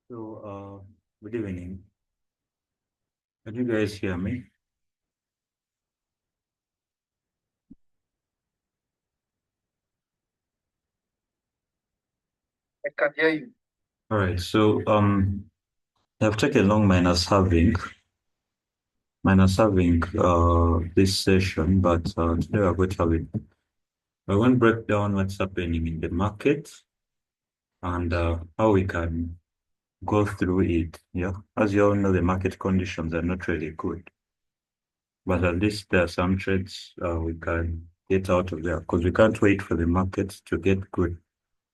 So, good evening. Can you guys hear me? I can hear you. All right. I've taken long minus having this session, but today we're going to have it. We're going to break down what's happening in the market and how we can go through it. Yeah. As you all know, the market conditions are not really good, but at least there are some trades we can get out of there because we can't wait for the market to get good.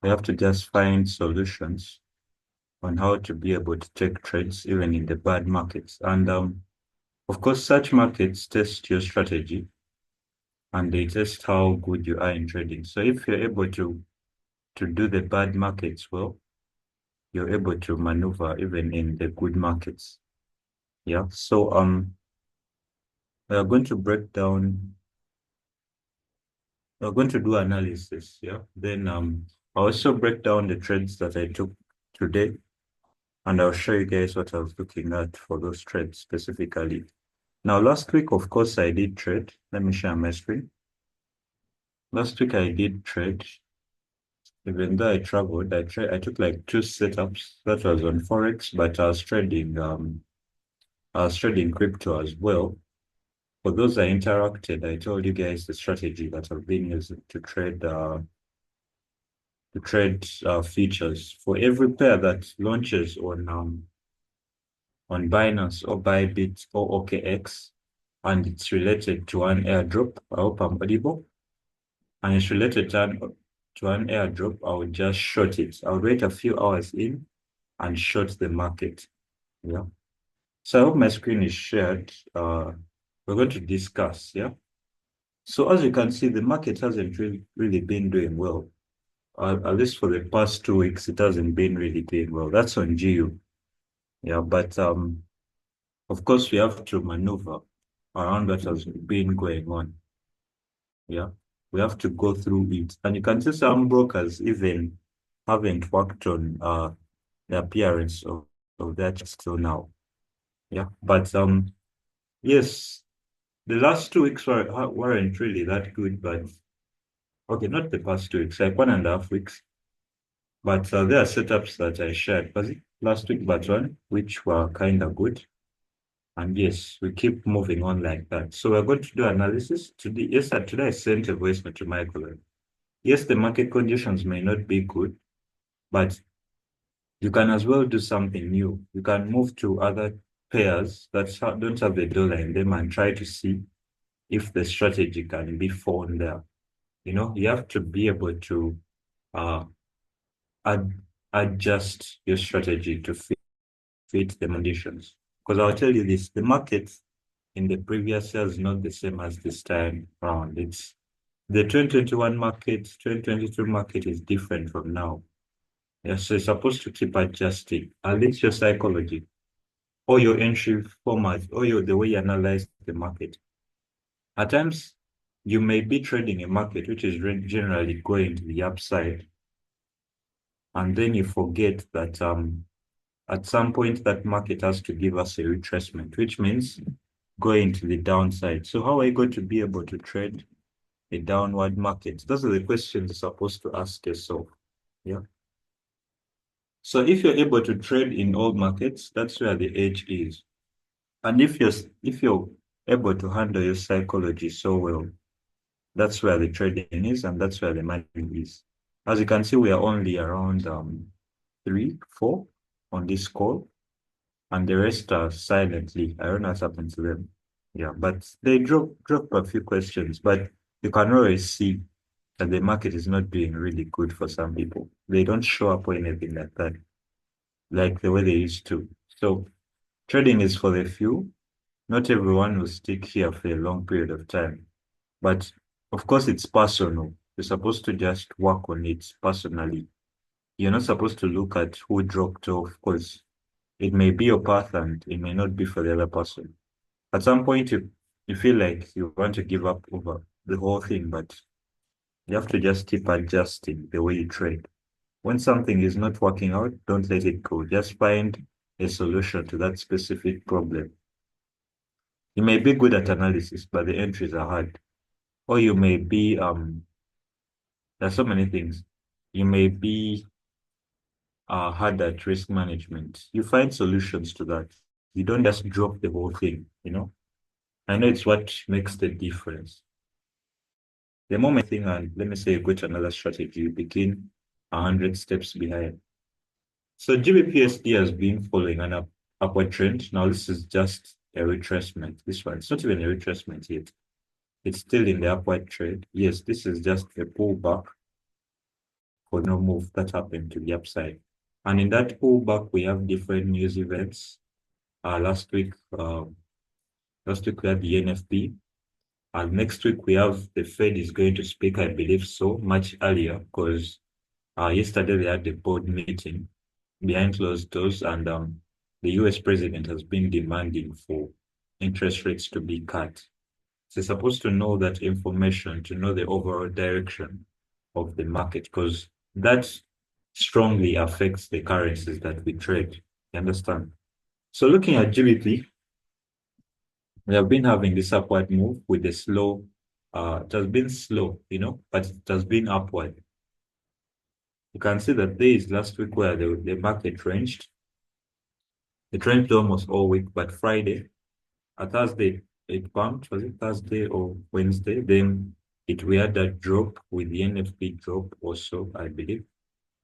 We have to just find solutions on how to be able to take trades even in the bad markets. And of course, such markets test your strategy and they test how good you are in trading. So if you're able to do the bad markets well, you're able to maneuver even in the good markets. Yeah. So we are going to break down, we're going to do analysis. Yeah. Then I'll also break down the trades that I took today and I'll show you guys what I was looking at for those trades specifically. Now, last week, of course, I did trade. Let me share my screen. Last week, I did trade. Even though I traveled, I took like two setups. That was on Forex, but I was trading crypto as well. For those that interacted, I told you guys the strategy that I've been using to trade features. For every pair that launches on Binance or Bybit or OKX, and it's related to an airdrop. I hope I'm audible. And it's related to an airdrop, I would just short it. I would wait a few hours in and short the market. Yeah. So I hope my screen is shared. We're going to discuss. Yeah. So as you can see, the market hasn't really been doing well. At least for the past 2 weeks, it hasn't been really doing well. That's on GU. Yeah. But of course, we have to maneuver around what has been going on. Yeah. We have to go through it. And you can see some brokers even haven't worked on the appearance of that till now. Yeah. But yes, the last 2 weeks weren't really that good, but okay, not the past 2 weeks, like 1.5 weeks. But there are setups that I shared, was it last week, but one, which were kind of good. And yes, we keep moving on like that. So we're going to do analysis today. Yes, today I sent a voice note to my colleague. Yes, the market conditions may not be good, but you can as well do something new. You can move to other pairs that don't have the dollar in them and try to see if the strategy can be found there. You have to be able to uh, ad adjust your strategy to fit the conditions. Because I'll tell you this, the market in the previous year is not the same as this time around. It's the 2021 market, 2022 market is different from now. Yeah, so you're supposed to keep adjusting, at least your psychology or your entry format or the way you analyze the market. At times, you may be trading a market which is generally going to the upside, and then you forget that at some point that market has to give us a retracement, which means going to the downside. So how are you going to be able to trade a downward market? Those are the questions you're supposed to ask yourself. Yeah. So if you're able to trade in all markets, that's where the edge is. And if you're able to handle your psychology so well, that's where the trading is, and that's where the money is. As you can see, we are only around 3, 4 on this call, and the rest are silently. I don't know what's happened to them. Yeah, but they drop a few questions, but you can always see that the market is not doing really good for some people. They don't show up or anything like that, like the way they used to. So trading is for the few. Not everyone will stick here for a long period of time. But of course, it's personal. You're supposed to just work on it personally. You're not supposed to look at who dropped off because it may be your path and it may not be for the other person. At some point, you feel like you want to give up over the whole thing, but you have to just keep adjusting the way you trade. When something is not working out, don't let it go. Just find a solution to that specific problem. You may be good at analysis, but the entries are hard. Or you may be there's so many things. You may be hard at risk management. You find solutions to that. You don't just drop the whole thing, you know? I know it's what makes the difference. The moment thing, and let me say, go to another strategy, you begin 100 steps behind. So GBPSD has been following an upward trend. Now, this is just a retracement. This one, it's not even a retracement yet. It's still in the upward trend. Yes, this is just a pullback for no move that happened to the upside. And in that pullback, we have different news events. Last week we had the NFP, and next week we have the Fed is going to speak, I believe so, much earlier because yesterday they had the board meeting behind closed doors, and the US president has been demanding for interest rates to be cut. So you're supposed to know that information to know the overall direction of the market because that strongly affects the currencies that we trade. You understand? So looking at GBP, we have been having this upward move with a slow, it has been slow, but it has been upward. You can see that there is last week where the market ranged. It ranged almost all week, but Friday, Thursday, it bumped. Was it Thursday or Wednesday? Then we had that drop with the NFP drop also, I believe.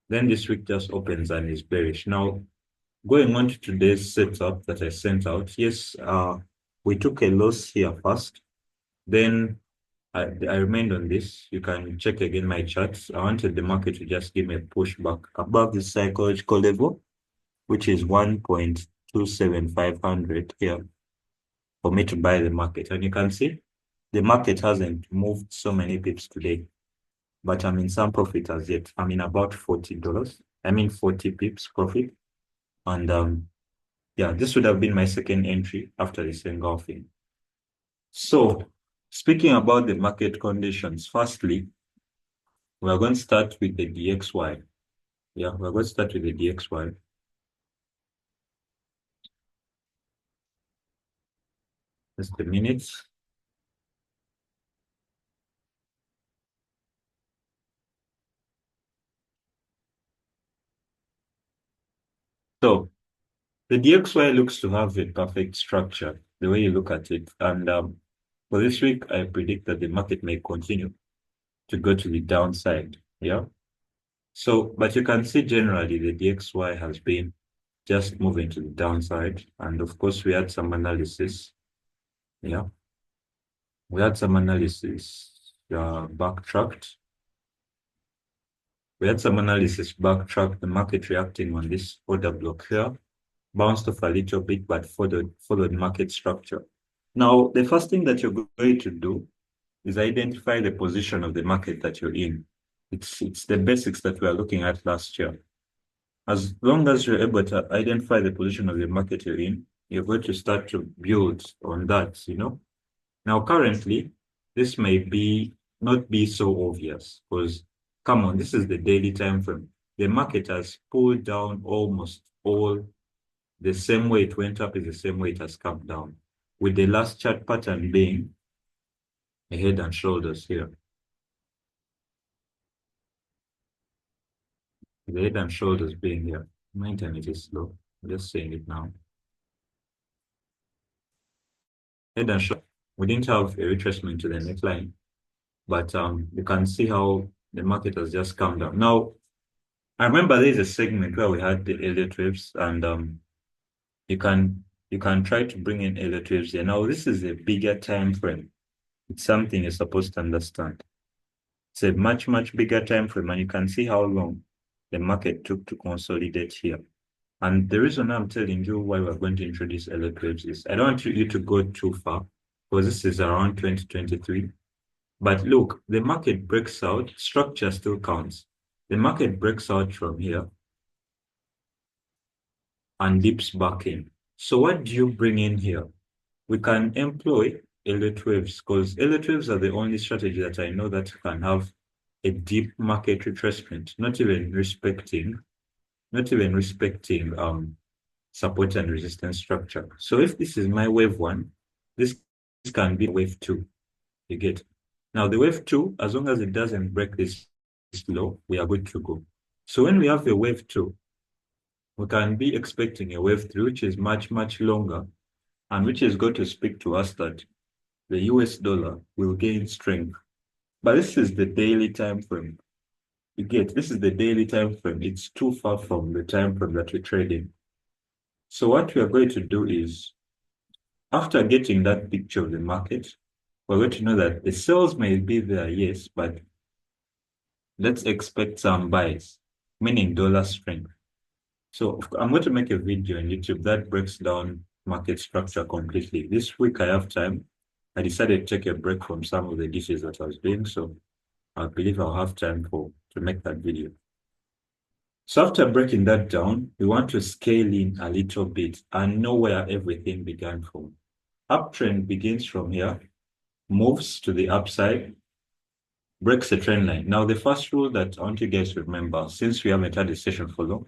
Then this week just opens and is bearish. Now, going on to today's setup that I sent out, yes, we took a loss here first. Then I remained on this. You can check again my charts. I wanted the market to just give me a pushback above the psychological level, which is 1.27500 here for me to buy the market. And you can see the market hasn't moved so many pips today, but I'm in some profit as yet. I'm in about $40. I mean 40 pips profit. And yeah, this would have been my second entry after this engulfing. So speaking about the market conditions, firstly, we're going to start with the DXY. Yeah, we're going to start with the DXY. Just a minute. So the DXY looks to have a perfect structure, the way you look at it. And for this week, I predict that the market may continue to go to the downside. Yeah. So, but you can see generally the DXY has been just moving to the downside. And of course, we had some analysis. Yeah. We had some analysis backtracked. We had some analysis backtrack the market reacting on this order block here, bounced off a little bit, but followed market structure. Now, the first thing that you're going to do is identify the position of the market that you're in. It's the basics that we are looking at last year. As long as you're able to identify the position of the market you're in, you're going to start to build on that, Now, currently, this may not be so obvious because, come on, this is the daily time frame. The market has pulled down almost all the same way it went up is the same way it has come down, with the last chart pattern being a head and shoulders here. The head and shoulders being here. My internet is slow. I'm just saying it now. Head and shoulders. We didn't have a retracement to the neckline, but you can see how the market has just come down. Now, I remember there's a segment where we had the Elliott waves, and you can try to bring in Elliott waves here. Now, this is a bigger time frame. It's something you're supposed to understand. It's a much, much bigger time frame, and you can see how long the market took to consolidate here. And the reason I'm telling you why we're going to introduce Elliott waves is I don't want you to go too far because this is around 2023. But look, the market breaks out, structure still counts. The market breaks out from here and dips back in. So what do you bring in here? We can employ Elliott waves because Elliott waves are the only strategy that I know that can have a deep market retracement, not even respecting support and resistance structure. So if this is my wave one, this can be wave two. You get. Now the wave two, as long as it doesn't break this low, we are good to go. So when we have a wave two, we can be expecting a wave three, which is much, much longer, and which is going to speak to us that the US dollar will gain strength. But this is the daily time frame. You get, this is the daily time frame. It's too far from the time frame that we're trading. So what we are going to do is, after getting that picture of the market, we're going to know that the sales may be there, yes, but let's expect some buys, meaning dollar strength. So I'm going to make a video on YouTube that breaks down market structure completely. This week I have time. I decided to take a break from some of the dishes that I was doing, so I believe I'll have time to make that video. So after breaking that down, we want to scale in a little bit and know where everything began from. Uptrend begins from here, moves to the upside, breaks the trend line. Now, the first rule that I want you guys to remember, since we haven't had a session for long,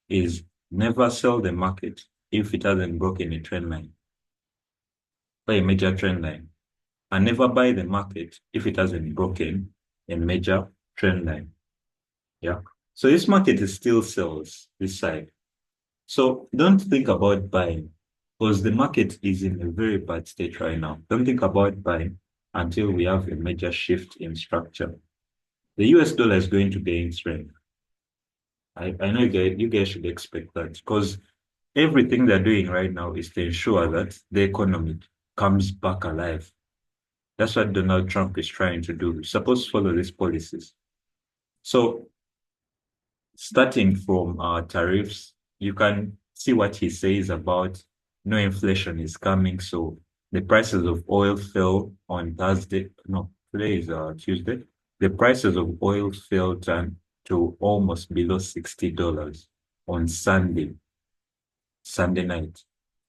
is never sell the market if it hasn't broken a trend line or a major trend line. And never buy the market if it hasn't broken a major trend line. Yeah. So this market is still sells this side. So don't think about buying because the market is in a very bad state right now. Don't think about buying until we have a major shift in structure. The US dollar is going to gain strength. I know you guys should expect that because everything they're doing right now is to ensure that the economy comes back alive. That's what Donald Trump is trying to do. He's supposed to follow these policies. So starting from tariffs, you can see what he says about no inflation is coming. So the prices of oil fell on Thursday. No, today is Tuesday. The prices of oil fell down to almost below $60 on Sunday night.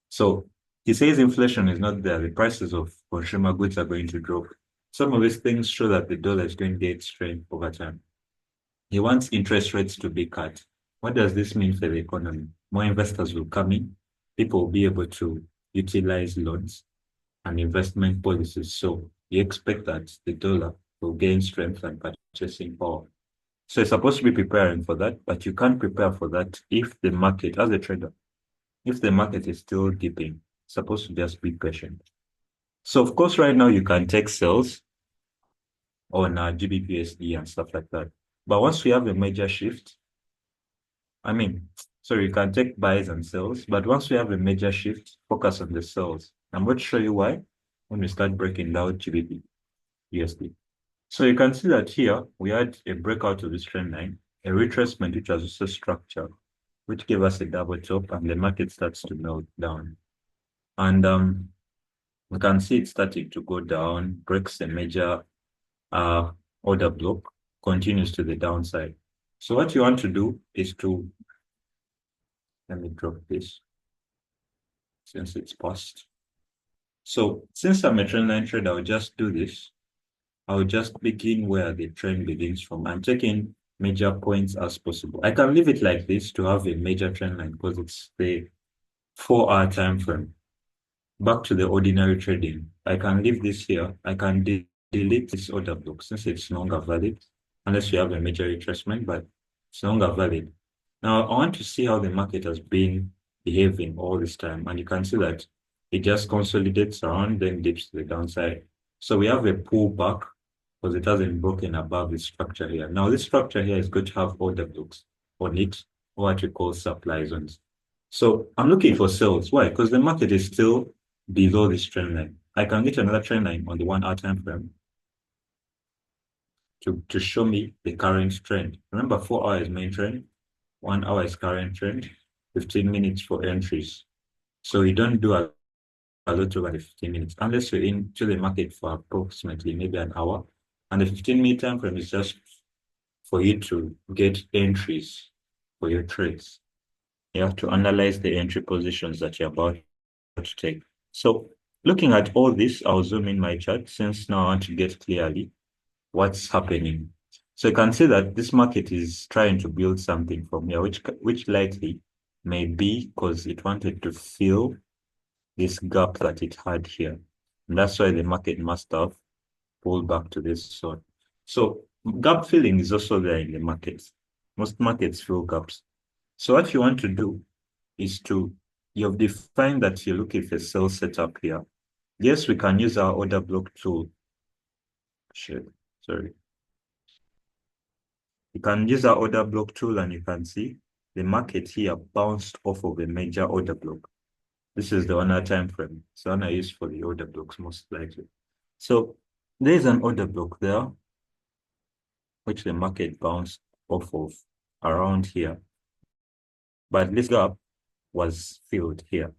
So he says inflation is not there. The prices of consumer goods are going to drop. Some of these things show that the dollar is going to get strength over time. He wants interest rates to be cut. What does this mean for the economy? More investors will come in. People will be able to utilize loans and investment policies. So you expect that the dollar will gain strength and purchasing power. So you're supposed to be preparing for that, but you can't prepare for that if the market, as a trader, if the market is still dipping, supposed to just be patient. So of course, right now you can take sales on GBPSD and stuff like that. But once we have a major shift, sorry, you can take buys and sells, but once we have a major shift, focus on the sells. I'm going to show you why when we start breaking down GBP USD. So you can see that here we had a breakout of this trend line, a retracement which was also structured, which gave us a double top, and the market starts to melt down. And we can see it starting to go down, breaks a major order block, continues to the downside. So what you want to do is to, let me drop this since it's past. So since I'm a trend line trader, I'll just do this. I'll just begin where the trend begins from and taking major points as possible. I can leave it like this to have a major trend line because it's the 4-hour time frame. Back to the ordinary trading. I can leave this here. I can delete this order block since it's no longer valid, unless you have a major retracement, but it's no longer valid. Now, I want to see how the market has been behaving all this time. And you can see that it just consolidates around, then dips to the downside. So we have a pullback because it hasn't broken above this structure here. Now, this structure here is going to have order blocks on it, what we call supply zones. So I'm looking for sales. Why? Because the market is still below this trend line. I can get another trend line on the 1-hour time frame to show me the current trend. Remember, 4 hours main trend, 1 hour is current trend, 15 minutes for entries. So you don't do a lot over the 15 minutes unless you're into the market for approximately maybe an hour. And the 15-minute time frame is just for you to get entries for your trades. You have to analyze the entry positions that you're about to take. So looking at all this, I'll zoom in my chart since now I want to get clearly what's happening. So you can see that this market is trying to build something from here, which likely may be because it wanted to fill this gap that it had here. And that's why the market must have pulled back to this zone. So gap filling is also there in the markets. Most markets fill gaps. So what you want to do is you've defined that you're looking for a sell setup here. Yes, we can use our order block tool. Sorry. You can use our order block tool and you can see the market here bounced off of a major order block. This is the 1 hour time frame. It's the one I use for the order blocks most likely. So there's an order block there, which the market bounced off of around here. But this gap was filled here.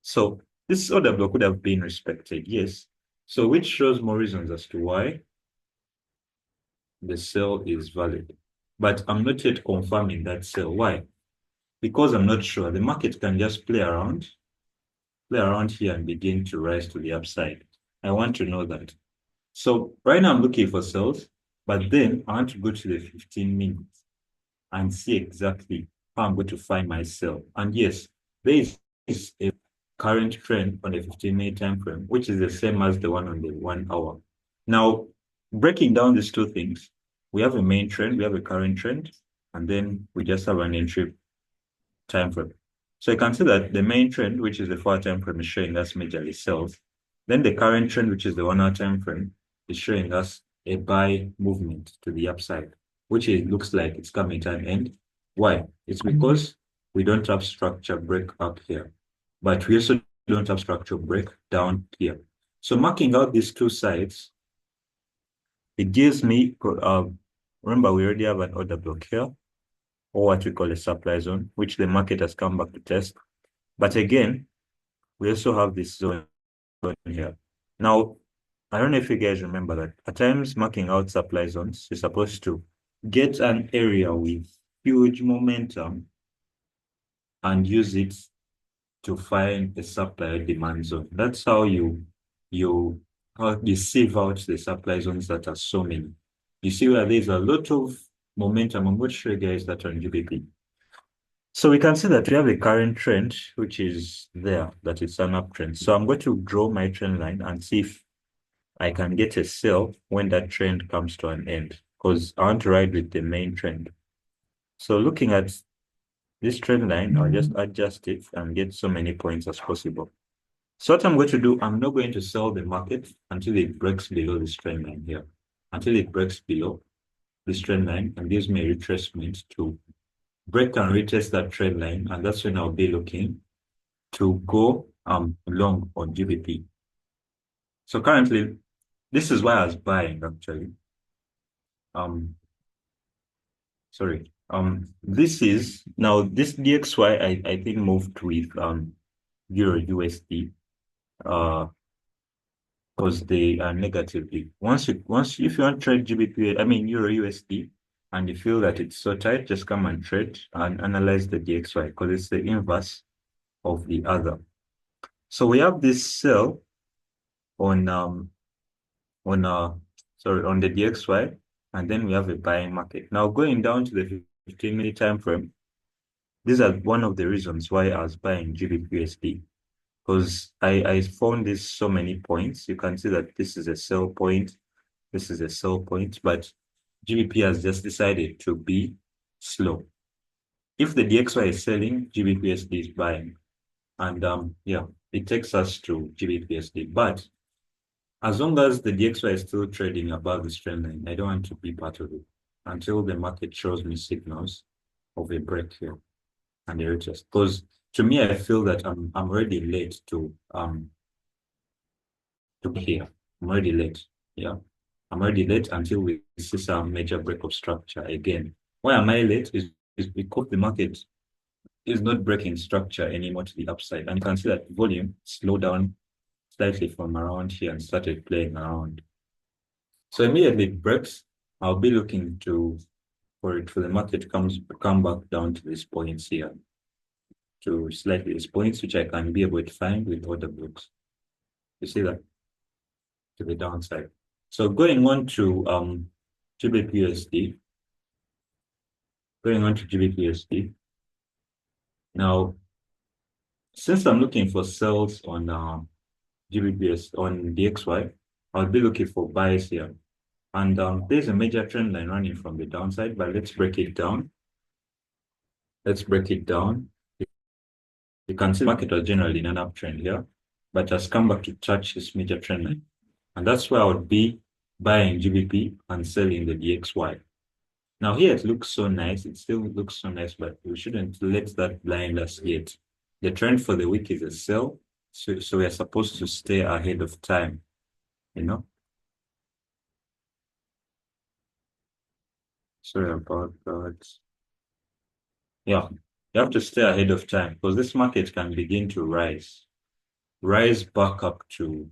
So this order block would have been respected, yes. So which shows more reasons as to why the sell is valid. But I'm not yet confirming that sell. Why? Because I'm not sure. The market can just play around here and begin to rise to the upside. I want to know that. So right now I'm looking for sells, but then I want to go to the 15 minutes and see exactly how I'm going to find my sell. And yes, there is a current trend on the 15-minute time frame, which is the same as the one on the 1 hour. Now, breaking down these two things, we have a main trend, we have a current trend, and then we just have an entry time frame. So you can see that the main trend, which is the 4 hour time frame, is showing us majorly sells. Then the current trend, which is the 1 hour time frame, is showing us a buy movement to the upside, which it looks like it's coming to an end. Why? It's because we don't have structure break up here, but we also don't have structure break down here. So marking out these two sides, it gives me, remember we already have an order block here, or what we call a supply zone, which the market has come back to test. But again, we also have this zone here. Now, I don't know if you guys remember that at times marking out supply zones, you're supposed to get an area with huge momentum and use it to find a supply demand zone. That's how you sieve out the supply zones that are so many. You see where there's a lot of momentum. I'm going to show you guys that on GBP. So we can see that we have a current trend, which is there, that is an uptrend. So I'm going to draw my trend line and see if I can get a sell when that trend comes to an end, because I want to ride with the main trend. So looking at this trend line, I'll just adjust it and get so many points as possible. So what I'm going to do, I'm not going to sell the market until it breaks below this trend line here, until it breaks below this trend line and gives me a retracement to break and retest that trend line, and that's when I'll be looking to go long on GBP. So currently, this is why I was buying actually. This is now this DXY I think moved with Euro USD because they are negatively. If you want to trade GBP, I mean Euro USD, and you feel that it's so tight, just come and trade and analyze the DXY because it's the inverse of the other. So we have this sell on the DXY, and then we have a buying market. Now going down to the 15-minute time frame, these are one of the reasons why I was buying GBP because I found this so many points. You can see that this is a sell point, this is a sell point, but GBP has just decided to be slow. If the DXY is selling, GBP is buying. And yeah, it takes us to GBP. But as long as the DXY is still trading above this trend line, I don't want to be part of it until the market shows me signals of a break here and a retest. Because to me, I feel that I'm already late to here. I'm already late. Yeah. I'm already late until we see some major break of structure again. Why am I late? Is because the market is not breaking structure anymore to the upside. And you can see that volume slowed down slightly from around here and started playing around. So immediately it breaks, I'll be looking for the market to come back down to these points here, to slightly these points, which I can be able to find with order books. You see that? To the downside. So going on to GBP USD, Going on to GBPSD. Now, since I'm looking for sales on GBPS on DXY, I'll be looking for buys here. And there's a major trend line running from the downside, but let's break it down. Let's break it down. You can see the market was generally in an uptrend here, but has come back to touch this major trend line. And that's where I would be buying GBP and selling the DXY. Now here it looks so nice. It still looks so nice, but we shouldn't let that blind us yet. The trend for the week is a sell. So we are supposed to stay ahead of time, you know? Sorry about that. Yeah, you have to stay ahead of time because this market can begin to rise back up to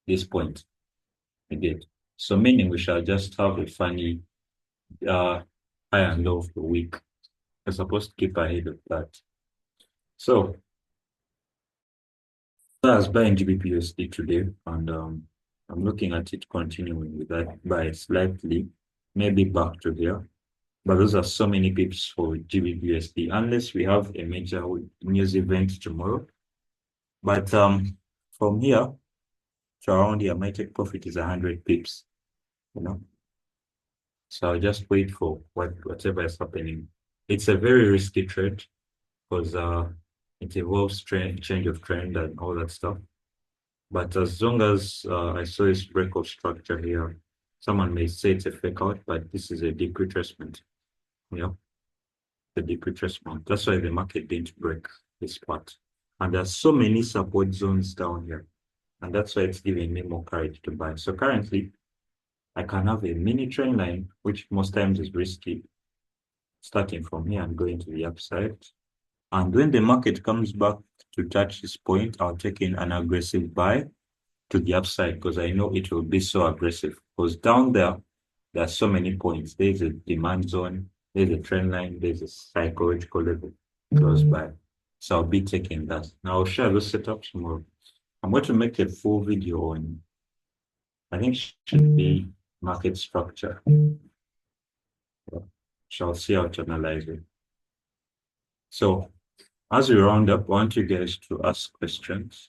this point again. So meaning we shall just have a funny high and low of the week. We're supposed to keep ahead of that. So I was buying GBPUSD today, and I'm looking at it continuing with that buy slightly, maybe back to here. But those are so many pips for GBPUSD, unless we have a major news event tomorrow. But from here to around here, my take profit is 100 pips, you know. So I'll just wait for whatever is happening. It's a very risky trade because it involves change of trend and all that stuff. But as long as I saw this break of structure here, someone may say it's a fake out, but this is a deep retracement. You know, the deep retracement. That's why the market didn't break this part. And there's so many support zones down here. And that's why it's giving me more courage to buy. So currently, I can have a mini trend line, which most times is risky, starting from here and going to the upside. And when the market comes back to touch this point, I'll take in an aggressive buy to the upside because I know it will be so aggressive. Because down there are so many points. There's a demand zone, there's a trend line, there's a psychological level close by. So I'll be taking that. Now I'll share those setups tomorrow. I'm going to make a full video on, I think should be market structure. Shall see how to analyze it. So as we round up, I want you guys to ask questions.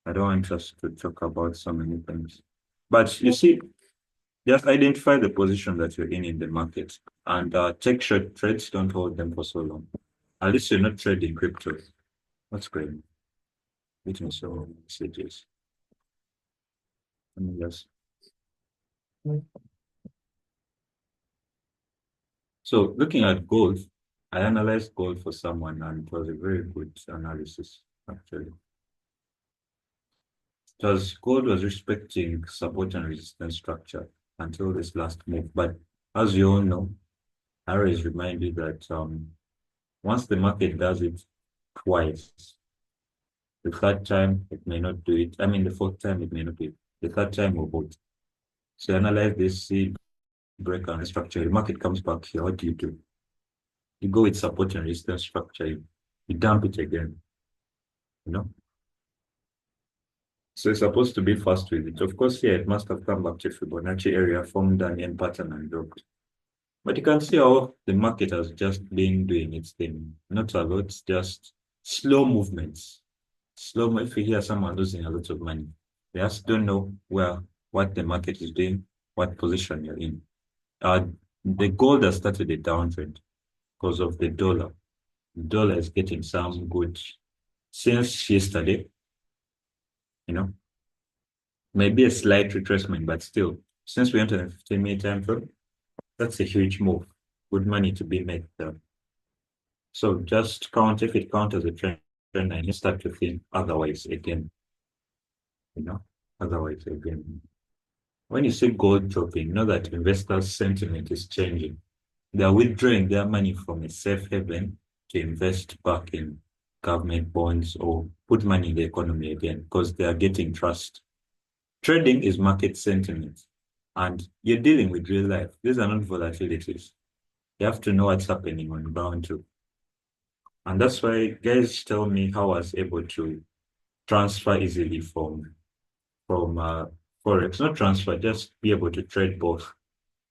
I don't want us to talk about so many things. But you see, just identify the position that you're in the market and take short trades. Don't hold them for so long. At least you're not trading crypto. That's great. It means so messages. Let me just. So looking at gold, I analyzed gold for someone and it was a very good analysis, actually. Because gold was respecting support and resistance structure until this last move. But as you all know, I always remind you that once the market does it twice, the third time it may not do it. I mean, the fourth time it may not do it. The third time will both. So analyze this, see break and structure. The market comes back here. What do? You go with support and resistance structure. You dump it again. You know. So it's supposed to be fast with it. Of course, yeah, it must have come back to Fibonacci area, formed an end pattern and dropped. But you can see how the market has just been doing its thing. Not a lot, just slow movements. If you hear someone losing a lot of money, they just don't know what the market is doing, what position you're in. The gold has started a downtrend because of the dollar. The dollar is getting some good since yesterday, you know. Maybe a slight retracement, but still, since we entered the 15-minute time frame, that's a huge move. Good money to be made there. So just count if it counts as a trend and you start to think otherwise again. You know, otherwise again. When you see gold dropping, know that investors' sentiment is changing. They're withdrawing their money from a safe haven to invest back in government bonds or put money in the economy again because they are getting trust. Trading is market sentiment, and you're dealing with real life. These are not volatilities. You have to know what's happening on ground too. And that's why guys tell me how I was able to transfer easily from Forex, not transfer, just be able to trade both.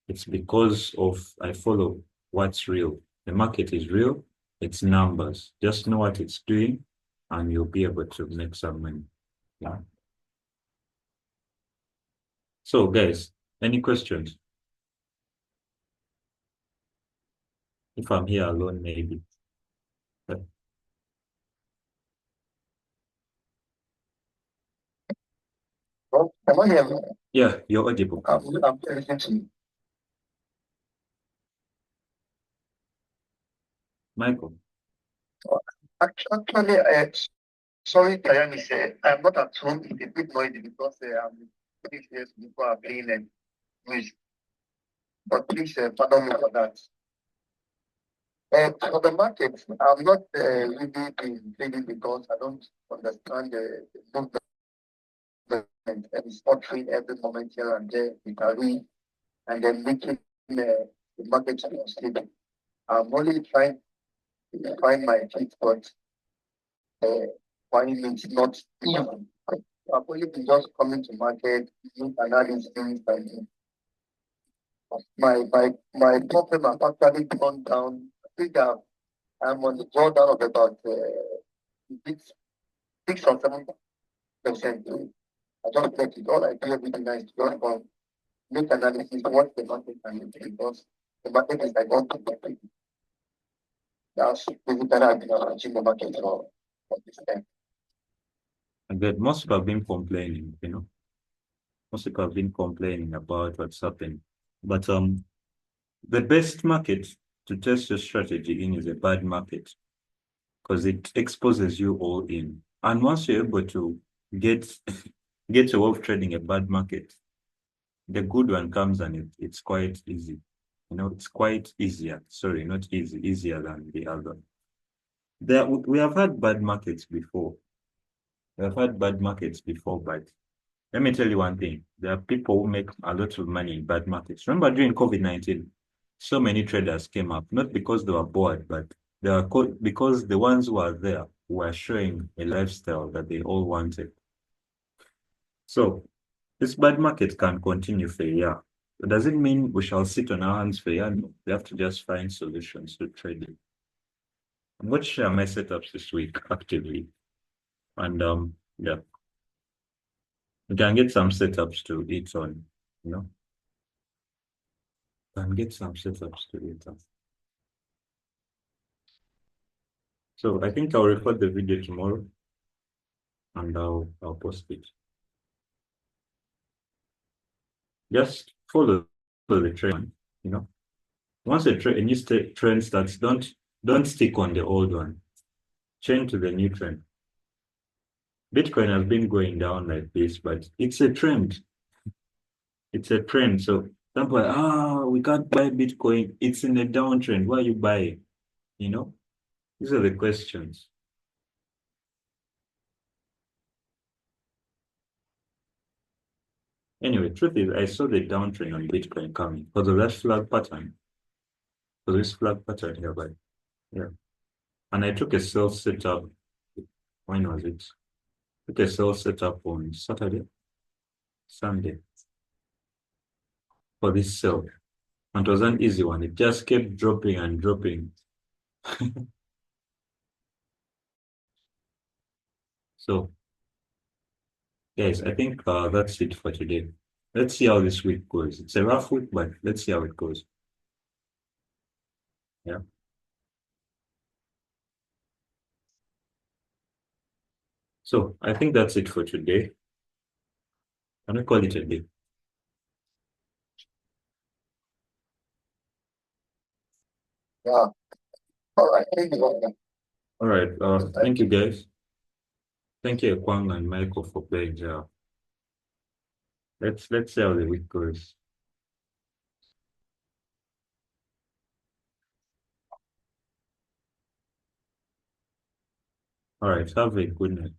It's because of I follow what's real. The market is real. It's numbers. Just know what it's doing, and you'll be able to make some money. Yeah. So, guys, any questions? If I'm here alone, maybe. But Oh, am I here? yeah, you're audible. I'm listening to you. Michael. Actually, sorry, Kayani said, I'm not at home. It's a bit noisy because I'm pretty sure people are playing music. But please pardon me for that. For the market, I'm not really been trading because I don't understand the movement and it's ordering every moment here and there with a read and then making the market unstable. I'm only trying to find my feet, but uh, finding it's not easy. I've only been just coming to market, doing analysis, and my problem has actually gone down. I think I'm on the drawdown of about six, 6 or 7%. I just let it all. I do everything nice to just make analysis what the market can do because the market is like one to one. That's basically I've been watching the market for this time. And that most people have been complaining, most people have been complaining about what's happening. But the best market to test your strategy in is a bad market because it exposes you all in. And once you're able to get get away with trading a bad market, the good one comes and it's quite easy. It's quite easier. Sorry, not easy, easier than the other. We have had bad markets before. We have had bad markets before, but let me tell you one thing. There are people who make a lot of money in bad markets. Remember during COVID-19, so many traders came up, not because they were bored, but because the ones who are there were showing a lifestyle that they all wanted. So this bad market can continue for a year. But does it mean we shall sit on our hands for a year? No, we have to just find solutions to trading. I'm going to share my setups this week actively. And yeah, we can get some setups to eat on, you know, can get some setups to eat on. So I think I'll record the video tomorrow and I'll post it. Just follow the trend, you know. Once a new trend starts, don't stick on the old one. Change to the new trend. Bitcoin has been going down like this, but it's a trend. It's a trend. So don't buy, we can't buy Bitcoin. It's in a downtrend. Why are you buying? You know, these are the questions. Anyway, truth is, I saw the downtrend on Bitcoin coming because of that flag pattern. For this flag pattern here, but yeah. And I took a sell setup. When was it? Took a sell setup on Saturday, Sunday for this sell. And it was an easy one. It just kept dropping and dropping. So, guys, I think that's it for today. Let's see how this week goes. It's a rough week, but let's see how it goes. Yeah. So I think that's it for today. Can we call it a day? Yeah. All right. Thank you. All right. Thank you, guys. Thank you, Kwang and Michael, for playing. Let's see how the week goes. All right. Have a good night.